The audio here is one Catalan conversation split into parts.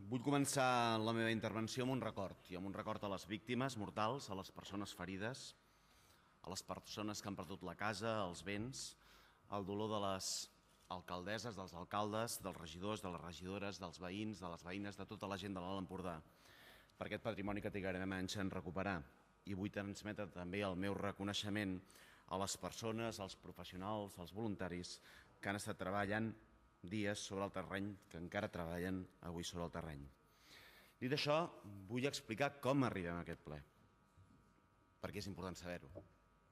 Vull començar la meva intervenció amb un record, i amb un record a les víctimes mortals, a les persones ferides, a les persones que han perdut la casa, els béns, el dolor de les alcaldesses, dels alcaldes, dels regidors, de les regidores, dels veïns, de les veïnes, de tota la gent de l'Alt Empordà, per aquest patrimoni que trigarem anys en recuperar. I vull transmetre també el meu reconeixement a les persones, als professionals, als voluntaris que han estat treballant dies sobre el terreny, que encara treballen avui sobre el terreny. Dit això, vull explicar com arribem a aquest ple, perquè és important saber-ho.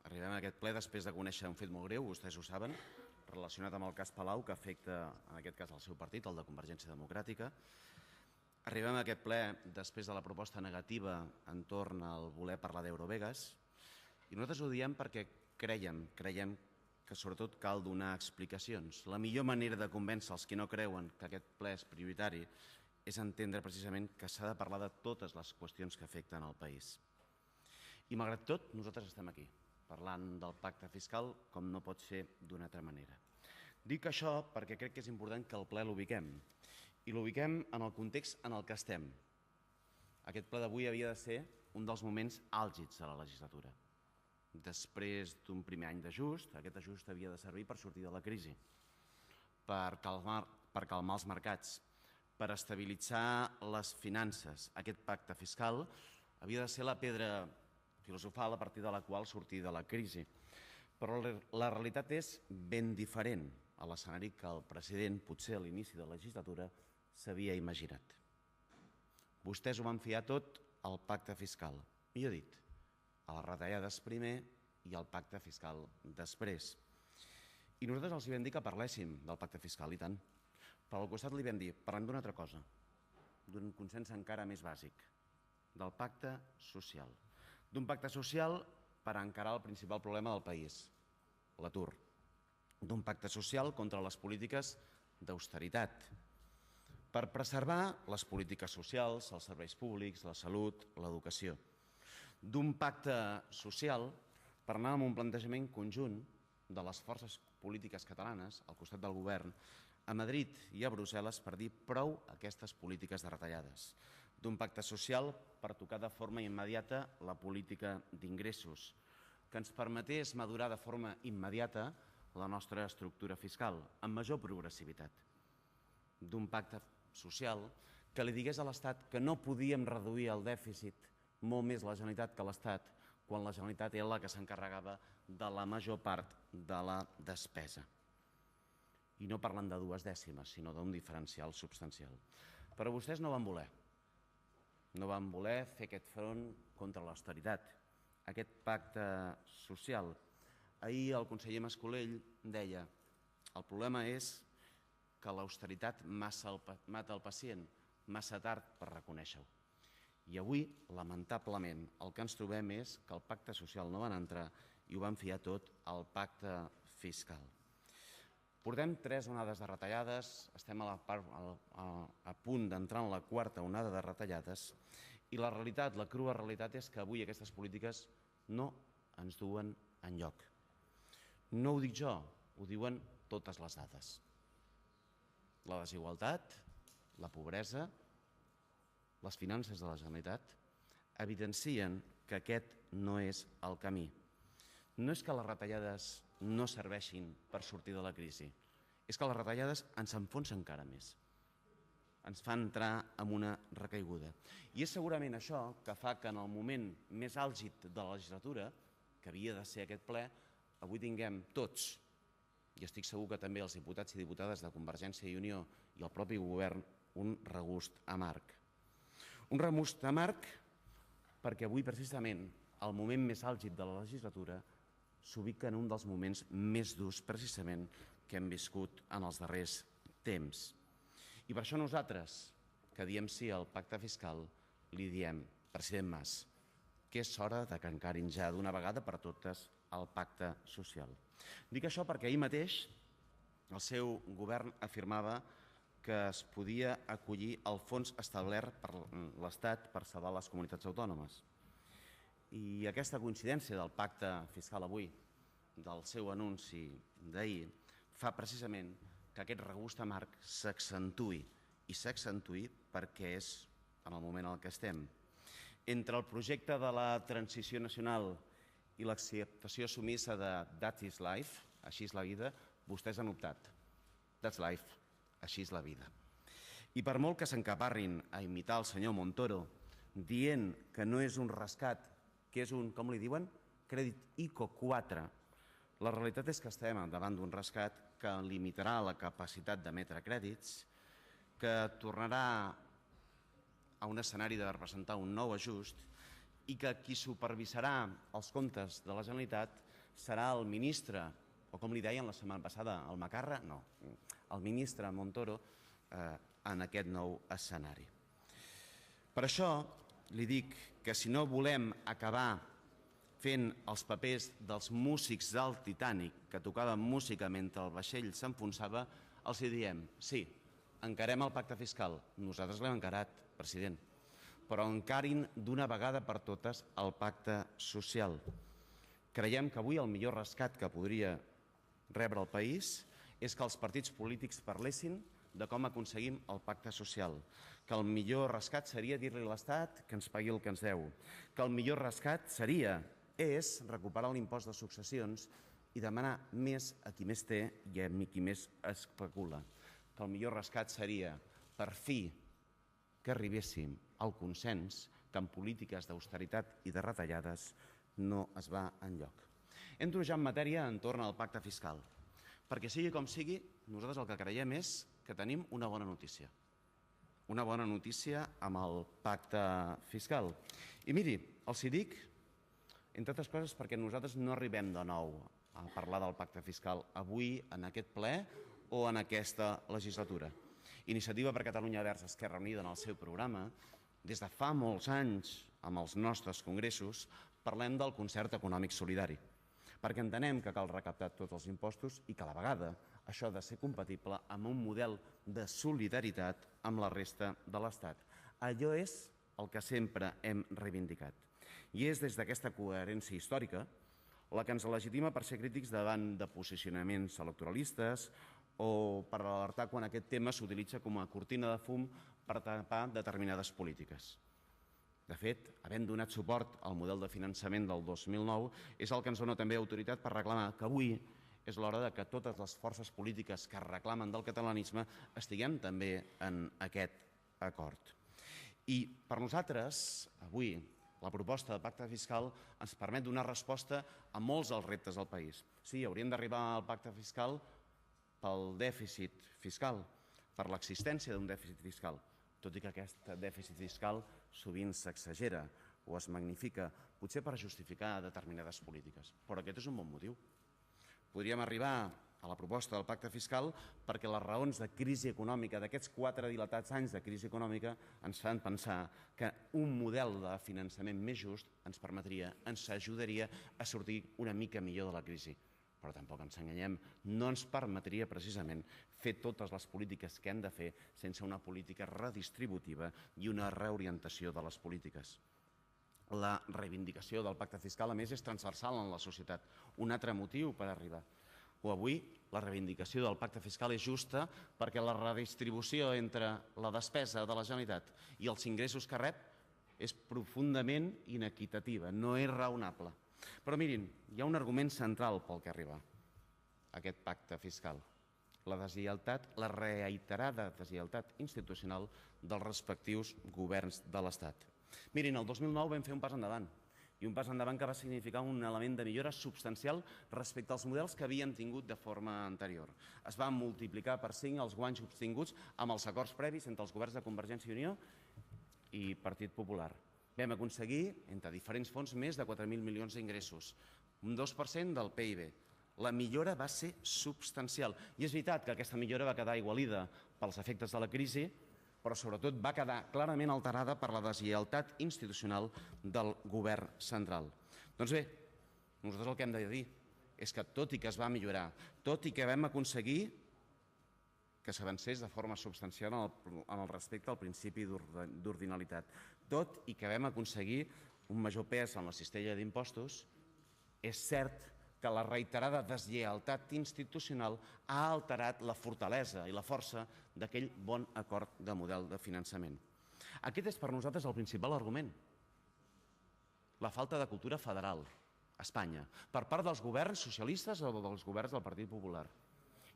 Arribem a aquest ple després de conèixer un fet molt greu, vostès ho saben, relacionat amb el cas Palau, que afecta, en aquest cas, el seu partit, el de Convergència Democràtica. Arribem a aquest ple després de la proposta negativa entorn al voler parlar d'Eurovegas, i nosaltres ho diem perquè creiem que sobretot cal donar explicacions. La millor manera de convèncer els que no creuen que aquest ple és prioritari és entendre precisament que s'ha de parlar de totes les qüestions que afecten el país. I malgrat tot, nosaltres estem aquí, parlant del pacte fiscal com no pot ser d'una altra manera. Dic això perquè crec que és important que el ple l'ubiquem, i l'ubiquem en el context en el que estem. Aquest ple d'avui havia de ser un dels moments àlgids de la legislatura. Després d'un primer any d'ajust, aquest ajust havia de servir per sortir de la crisi, per calmar els mercats, per estabilitzar les finances. Aquest pacte fiscal havia de ser la pedra filosofal a partir de la qual sortir de la crisi. Però la realitat és ben diferent a l'escenari que el president, potser a l'inici de la legislatura, s'havia imaginat. Vostès ho van fiar tot al pacte fiscal, millor dit, a les retallades primer i al pacte fiscal després. I nosaltres els vam dir que parléssim del pacte fiscal, i tant. Però al costat li vam dir, parlem d'una altra cosa, d'un consens encara més bàsic, del pacte social. D'un pacte social per encarar el principal problema del país, l'atur. D'un pacte social contra les polítiques d'austeritat, per preservar les polítiques socials, els serveis públics, la salut, l'educació. D'un pacte social per anar amb un plantejament conjunt de les forces polítiques catalanes al costat del govern a Madrid i a Brussel·les per dir prou aquestes polítiques de retallades. D'un pacte social per tocar de forma immediata la política d'ingressos, que ens permetés madurar de forma immediata la nostra estructura fiscal, amb major progressivitat. D'un pacte social que li digués a l'Estat que no podíem reduir el dèficit molt més la Generalitat que l'Estat, quan la Generalitat era la que s'encarregava de la major part de la despesa. I no parlant de 2 dècimes, sinó d'un diferencial substancial. Però vostès no van voler. No van voler fer aquest front contra l'austeritat, aquest pacte social. Ahir el conseller Mas-Colell deia el problema és que l'austeritat mata el pacient, massa tard per reconèixer-ho. I avui, lamentablement, el que ens trobem és que el pacte social no van entrar i ho van fiar tot al pacte fiscal. Portem 3 onades de retallades, estem a punt d'entrar en la 4ª onada de retallades i la realitat, la crua realitat és que avui aquestes polítiques no ens duen enlloc. No ho dic jo, ho diuen totes les dades. La desigualtat, la pobresa, les finances de la Generalitat evidencien que aquest no és el camí. No és que les retallades no serveixin per sortir de la crisi, és que les retallades ens enfonsen encara més. Ens fan entrar en una recaiguda. I és segurament això que fa que en el moment més àlgid de la legislatura, que havia de ser aquest ple, avui tinguem tots, i estic segur que també els diputats i diputades de Convergència i Unió i el propi govern, un regust amarg. Un regust amarg perquè avui, precisament, el moment més àlgid de la legislatura s'ubica en un dels moments més durs, precisament, que hem viscut en els darrers temps. I per això nosaltres, que diem sí al pacte fiscal, li diem, president Mas, que és hora que encarin ja d'una vegada per totes el pacte social. Dic això perquè ahir mateix el seu govern afirmava que es podia acollir el fons establert per l'Estat per salvar les comunitats autònomes. I aquesta coincidència del pacte fiscal avui, del seu anunci d'ahir, fa precisament que aquest regust amarg s'accentui i s'accentuï perquè és en el moment en què estem. Entre el projecte de la transició nacional i l'acceptació sumissa de That is life, així és la vida, vostès han optat. That's life, així és la vida. I per molt que s'encaparrin a imitar el senyor Montoro dient que no és un rescat, que és un, com li diuen, crèdit ICO 4, la realitat és que estem davant d'un rescat que limitarà la capacitat d'emetre crèdits, que tornarà a un escenari de representar un nou ajust i que qui supervisarà els comptes de la Generalitat serà el ministre, o com li deien la setmana passada, el Macarra? No, el ministre Montoro en aquest nou escenari. Per això li dic que si no volem acabar fent els papers dels músics del Titanic, que tocaven música mentre el vaixell s'enfonsava, els hi diem, sí, encarem el pacte fiscal. Nosaltres l'hem encarat, president, però encarin d'una vegada per totes el pacte social. Creiem que avui el millor rescat que podria rebre el país és que els partits polítics parlessin de com aconseguim el pacte social, que el millor rescat seria dir-li a l'Estat que ens pagui el que ens deu, que el millor rescat és recuperar l'impost de successions i demanar més a qui més té i a qui més especula, que el millor rescat seria, per fi, que arribéssim al consens que en polítiques d'austeritat i de retallades no es va enlloc. Entro ja en matèria entorn al pacte fiscal, perquè sigui com sigui, nosaltres el que creiem és que tenim una bona notícia. Una bona notícia amb el pacte fiscal. I miri, els hi dic, entre altres coses, perquè nosaltres no arribem de nou a parlar del pacte fiscal avui en aquest ple o en aquesta legislatura. Iniciativa per Catalunya Verds Esquerra Unida en el seu programa, des de fa molts anys amb els nostres congressos, parlem del concert econòmic solidari, perquè entenem que cal recaptar tots els impostos i que a la vegada això ha de ser compatible amb un model de solidaritat amb la resta de l'Estat. Allò és el que sempre hem reivindicat. I és des d'aquesta coherència històrica la que ens legitima per ser crítics davant de posicionaments electoralistes o per alertar quan aquest tema s'utilitza com a cortina de fum per tapar determinades polítiques. De fet, havent donat suport al model de finançament del 2009, és el que ens dona també autoritat per reclamar que avui és l'hora que totes les forces polítiques que reclamen del catalanisme estiguem també en aquest acord. I per nosaltres, avui, la proposta de pacte fiscal ens permet donar resposta a molts dels reptes del país. Sí, hauríem d'arribar al pacte fiscal pel dèficit fiscal, per l'existència d'un dèficit fiscal, tot i que aquest dèficit fiscal sovint s'exagera o es magnifica, potser per justificar determinades polítiques. Però aquest és un bon motiu. Podríem arribar a la proposta del pacte fiscal perquè les raons de crisi econòmica, d'aquests 4 dilatats anys de crisi econòmica, ens fan pensar que un model de finançament més just ens permetria, ens ajudaria a sortir una mica millor de la crisi. Però tampoc ens enganyem, no ens permetria precisament fer totes les polítiques que hem de fer sense una política redistributiva i una reorientació de les polítiques. La reivindicació del pacte fiscal, a més, és transversal en la societat. Un altre motiu per arribar. O avui, la reivindicació del pacte fiscal és justa perquè la redistribució entre la despesa de la Generalitat i els ingressos que rep és profundament inequitativa, no és raonable. Però mirin, hi ha un argument central pel que arriba aquest pacte fiscal. La deslleialtat, la reiterada deslleialtat institucional dels respectius governs de l'Estat. Mirin, el 2009 vam fer un pas endavant, i un pas endavant que va significar un element de millora substancial respecte als models que havíem tingut de forma anterior. Es van multiplicar per 5 els guanys obtinguts amb els acords previs entre els governs de Convergència i Unió i Partit Popular. Vam aconseguir, entre diferents fons, més de 4.000 milions d'ingressos, un 2% del PIB. La millora va ser substancial. I és veritat que aquesta millora va quedar aigualida pels efectes de la crisi, però sobretot va quedar clarament alterada per la deslleialtat institucional del govern central. Doncs bé, nosaltres el que hem de dir és que tot i que es va millorar, tot i que vam aconseguir que s'avancés de forma substancial en el respecte al principi d'ordinalitat, tot i que vam aconseguir un major pes en la cistella d'impostos, és cert que la reiterada deslleialtat institucional ha alterat la fortalesa i la força d'aquell bon acord de model de finançament. Aquest és per nosaltres el principal argument. La falta de cultura federal a Espanya, per part dels governs socialistes o dels governs del Partit Popular.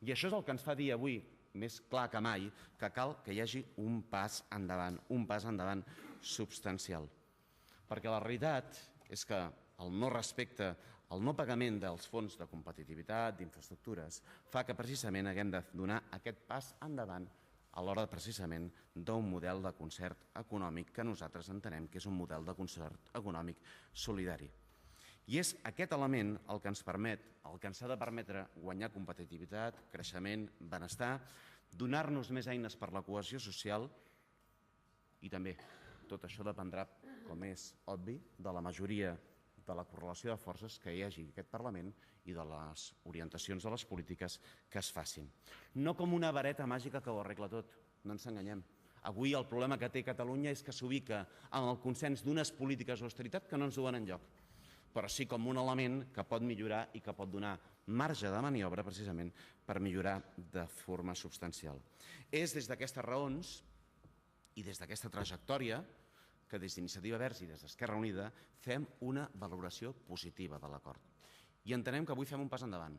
I això és el que ens fa dir avui, més clar que mai, que cal que hi hagi un pas endavant substancial. Perquè la realitat és que el no respecte, el no pagament dels fons de competitivitat, d'infraestructures, fa que precisament haguem de donar aquest pas endavant a l'hora precisament d'un model de concert econòmic que nosaltres entenem que és un model de concert econòmic solidari. I és aquest element el que ens permet, el que ens ha de permetre guanyar competitivitat, creixement, benestar, donar-nos més eines per la cohesió social i també tot això dependrà, com és obvi, de la majoria de la correlació de forces que hi hagi en aquest Parlament i de les orientacions de les polítiques que es facin. No com una vareta màgica que ho arregla tot, no ens enganyem. Avui el problema que té Catalunya és que s'ubica en el consens d'unes polítiques d'austeritat que no ens duen enlloc, però sí com un element que pot millorar i que pot donar marge de maniobra precisament per millorar de forma substancial. És des d'aquestes raons i des d'aquesta trajectòria que des d'Iniciativa Verds i des d'Esquerra Unida fem una valoració positiva de l'acord. I entenem que avui fem un pas endavant.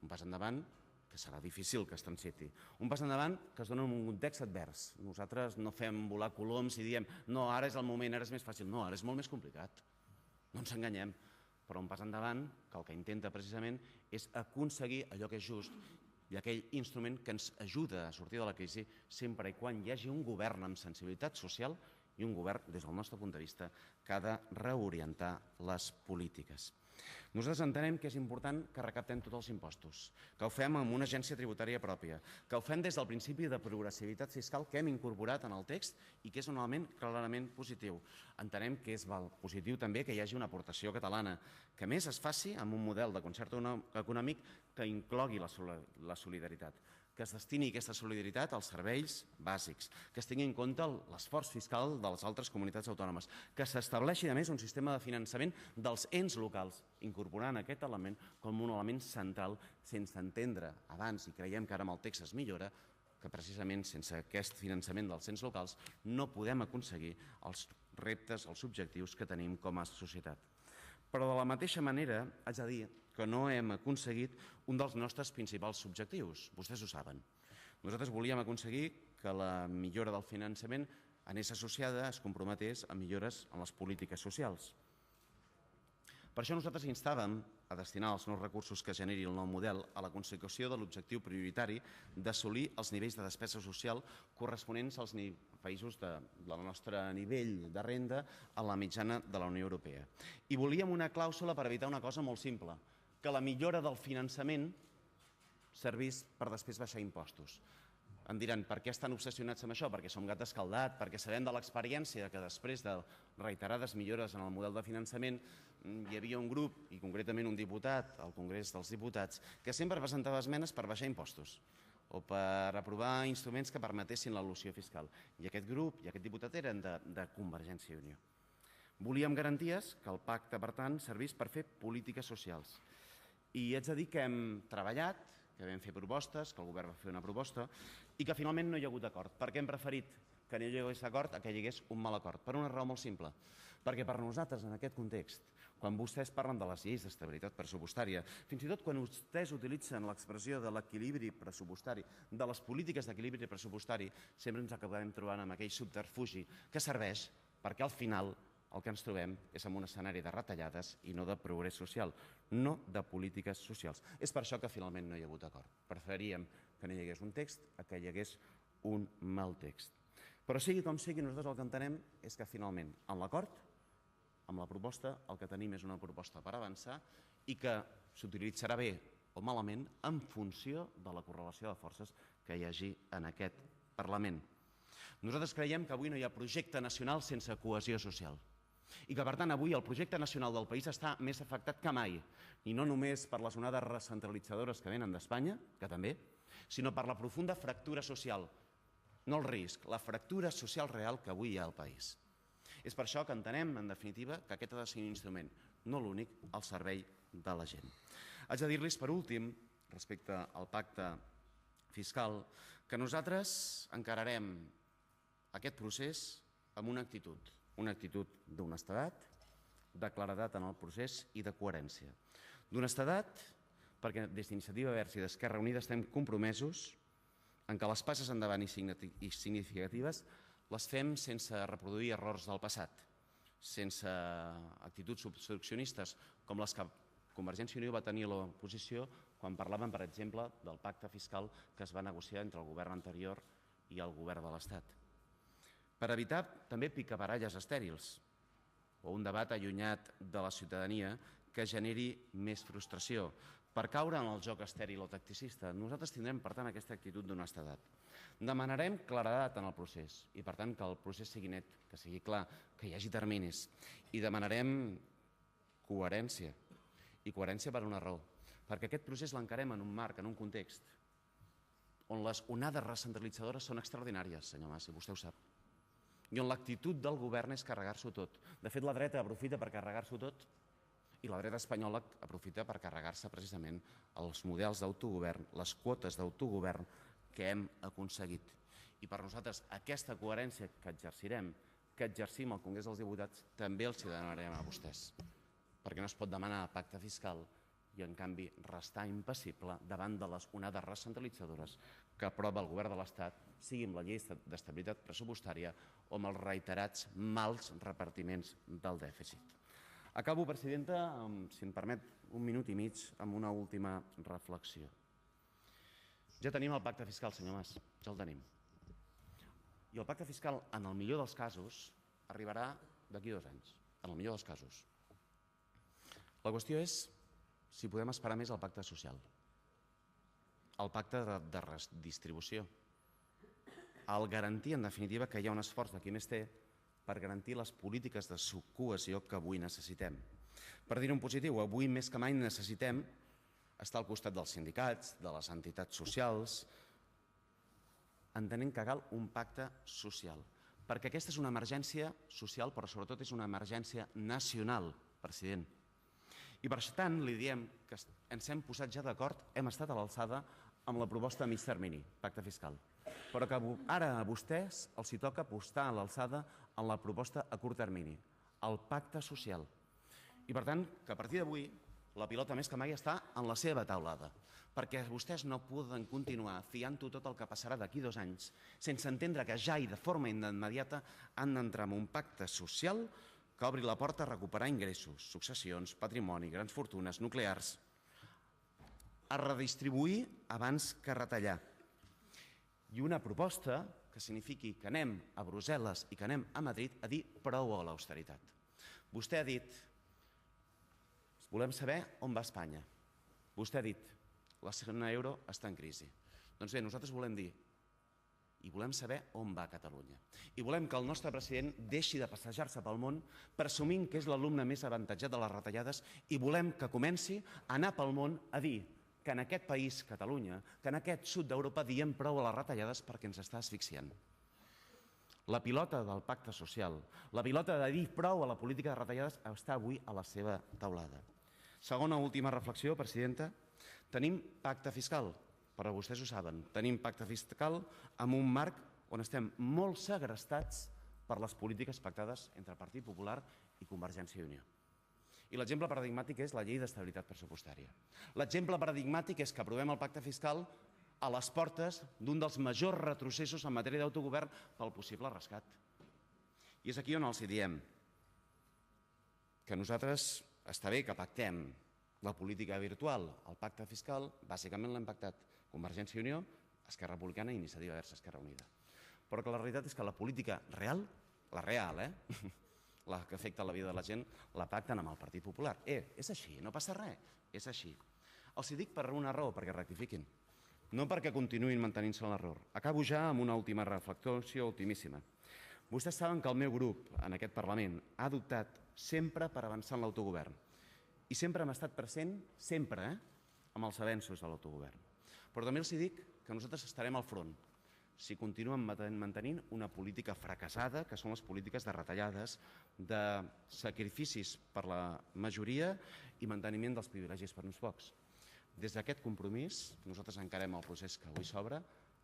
Un pas endavant que serà difícil que es transiti. Un pas endavant que es dona en un context advers. Nosaltres no fem volar coloms i diem no, ara és el moment, ara és més fàcil. No, ara és molt més complicat. No ens enganyem. Però un pas endavant que el que intenta precisament és aconseguir allò que és just i aquell instrument que ens ajuda a sortir de la crisi sempre i quan hi hagi un govern amb sensibilitat social i un govern, des del nostre punt de vista, que ha de reorientar les polítiques. Nosaltres entenem que és important que recaptem tots els impostos, que ho fem amb una agència tributària pròpia, que ho fem des del principi de progressivitat fiscal que hem incorporat en el text i que és un element clarament positiu. Entenem que és positiu també que hi hagi una aportació catalana, que més es faci amb un model de concert econòmic que inclogui la solidaritat, que es destini aquesta solidaritat als serveis bàsics, que es tingui en compte l'esforç fiscal de les altres comunitats autònomes, que s'estableixi, a més, un sistema de finançament dels ens locals, incorporant aquest element com un element central, sense entendre abans, i creiem que ara amb el text es millora, que precisament sense aquest finançament dels ens locals no podem aconseguir els reptes, els objectius que tenim com a societat. Però de la mateixa manera, haig de dir que no hem aconseguit un dels nostres principals objectius. Vostès ho saben. Nosaltres volíem aconseguir que la millora del finançament anés associada, es comprometés a millores en les polítiques socials. Per això nosaltres instàvem a destinar els nous recursos que generi el nou model a la consecució de l'objectiu prioritari d'assolir els nivells de despesa social corresponents als països del nostre nivell de renda a la mitjana de la Unió Europea. I volíem una clàusula per evitar una cosa molt simple, que la millora del finançament servís per després baixar impostos. Em diran, per què estan obsessionats amb això? Perquè som gat escaldat, perquè sabem de l'experiència que després de reiterades millores en el model de finançament hi havia un grup, i concretament un diputat al Congrés dels Diputats, que sempre presentava esmenes per baixar impostos o per aprovar instruments que permetessin l'elusió fiscal. I aquest grup i aquest diputat eren de Convergència i Unió. Volíem garanties que el pacte, per tant, servís per fer polítiques socials. I haig de dir que hem treballat, que vam fer propostes, que el govern va fer una proposta i que finalment no hi ha hagut acord. Per què hem preferit que no hi hagués acord a que hi hagués un mal acord? Per una raó molt simple. Perquè per nosaltres, en aquest context, quan vostès parlen de les lleis d'estabilitat pressupostària, fins i tot quan vostès utilitzen l'expressió de l'equilibri pressupostari, de les polítiques d'equilibri pressupostari, sempre ens acabem trobant amb aquell subterfugi que serveix perquè al final el que ens trobem és en un escenari de retallades i no de progrés social, no de polítiques socials. És per això que finalment no hi ha hagut acord. Preferiríem que no hi hagués un text a que hi hagués un mal text. Però sigui com sigui, nosaltres el que entenem és que finalment, en l'acord, amb la proposta, el que tenim és una proposta per avançar i que s'utilitzarà bé o malament en funció de la correlació de forces que hi hagi en aquest Parlament. Nosaltres creiem que avui no hi ha projecte nacional sense cohesió social i que, per tant, avui el projecte nacional del país està més afectat que mai, i no només per les onades recentralitzadores que venen d'Espanya, que també, sinó per la profunda fractura social, no el risc, la fractura social real que avui hi ha al país. És per això que entenem, en definitiva, que aquest ha de ser un instrument, no l'únic, al servei de la gent. Haig de dir-los, per últim, respecte al pacte fiscal que nosaltres encararem aquest procés amb una actitud d'honestedat, de claredat en el procés i de coherència. D'honestedat perquè des d'Iniciativa Verds i d'Esquerra Unida estem compromesos en què les passes endavant i significatives les fem sense reproduir errors del passat, sense actituds obstruccionistes com les que Convergència i Unió va tenir a l'oposició quan parlaven, per exemple, del pacte fiscal que es va negociar entre el govern anterior i el govern de l'Estat. Per evitar també picabaralles estèrils o un debat allunyat de la ciutadania que generi més frustració, per caure en el joc estèril o tacticista. Nosaltres tindrem, per tant, aquesta actitud d'honestedat. Demanarem claredat en el procés i, per tant, que el procés sigui net, que sigui clar, que hi hagi terminis. I demanarem coherència. I coherència per una raó. Perquè aquest procés l'encarem en un marc, en un context, on les onades recentralitzadores són extraordinàries, senyor Mas, i vostè ho sap. I on l'actitud del govern és carregar-s'ho tot. De fet, la dreta aprofita per carregar-s'ho tot i la dreta espanyola aprofita per carregar-se precisament els models d'autogovern, les quotes d'autogovern que hem aconseguit. I per nosaltres aquesta coherència que exercirem, que exercim al Congrés dels Diputats, també els demanarem a vostès. Perquè no es pot demanar pacte fiscal i, en canvi, restar impassible davant de les onades recentralitzadores que aprova el govern de l'Estat, sigui amb la llei d'estabilitat pressupostària o amb els reiterats mals repartiments del dèficit. Acabo, presidenta, si em permet un minut i mig, amb una última reflexió. Ja tenim el pacte fiscal, senyor Mas, ja el tenim. I el pacte fiscal, en el millor dels casos, arribarà d'aquí 2 anys, en el millor dels casos. La qüestió és si podem esperar més el pacte social, el pacte de redistribució, el garantir, en definitiva, que hi ha un esforç de qui més té per garantir les polítiques de cohesió que avui necessitem. Per dir-ho en positiu, avui més que mai necessitem estar al costat dels sindicats, de les entitats socials, entenent que cal un pacte social, perquè aquesta és una emergència social, però sobretot és una emergència nacional, president. I per tant li diem que ens hem posat ja d'acord, hem estat a l'alçada amb la proposta a mig termini, pacte fiscal, però que ara a vostès els toca apostar a l'alçada en la proposta a curt termini, el pacte social. I per tant, que a partir d'avui la pilota més que mai està en la seva taulada, perquè vostès no poden continuar fiant-ho tot el que passarà d'aquí 2 anys sense entendre que ja i de forma immediata han d'entrar en un pacte social que obri la porta a recuperar ingressos, successions, patrimoni, grans fortunes, nuclears, a redistribuir abans que retallar. I una proposta que signifiqui que anem a Brussel·les i que anem a Madrid a dir prou a l'austeritat. Vostè ha dit, volem saber on va Espanya. Vostè ha dit, la zona euro està en crisi. Doncs bé, nosaltres volem dir i volem saber on va Catalunya. I volem que el nostre president deixi de passejar-se pel món presumint que és l'alumne més avantatjat de les retallades i volem que comenci a anar pel món a dir que en aquest país, Catalunya, que en aquest sud d'Europa diem prou a les retallades perquè ens està asfixiant. La pilota del pacte social, la pilota de dir prou a la política de retallades està avui a la seva taulada. Segona última reflexió, presidenta. Tenim pacte fiscal, però vostès ho saben. Tenim pacte fiscal amb un marc on estem molt segrestats per les polítiques pactades entre el Partit Popular i Convergència i Unió. I l'exemple paradigmàtic és la llei d'estabilitat pressupostària. L'exemple paradigmàtic és que aprovem el pacte fiscal a les portes d'un dels majors retrocessos en matèria d'autogovern pel possible rescat. I és aquí on els diem que nosaltres està bé que pactem la política virtual, el pacte fiscal, bàsicament l'hem pactat Convergència i Unió, Esquerra Republicana i Iniciativa Verds Esquerra Unida. Però que la realitat és que la política real, la real, la que afecta la vida de la gent, la pacten amb el Partit Popular. És així, no passa res, és així. Els dic per una raó, perquè rectifiquin, no perquè continuïn mantenint-se en l'error. Acabo ja amb una última reflexió ultimíssima. Vostès saben que el meu grup en aquest Parlament ha adoptat sempre per avançar en l'autogovern. I sempre hem estat present, sempre, amb els avenços de l'autogovern. Però també els dic que nosaltres estarem al front si continuen mantenint una política fracassada, que són les polítiques de retallades, de sacrificis per la majoria i manteniment dels privilegis per uns pocs. Des d'aquest compromís, nosaltres encarem el procés que avui s'obre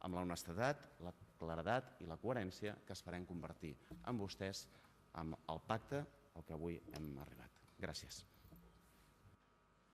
amb l'honestedat, la claredat i la coherència que esperem convertir amb vostès amb el pacte al que avui hem arribat. Gràcies.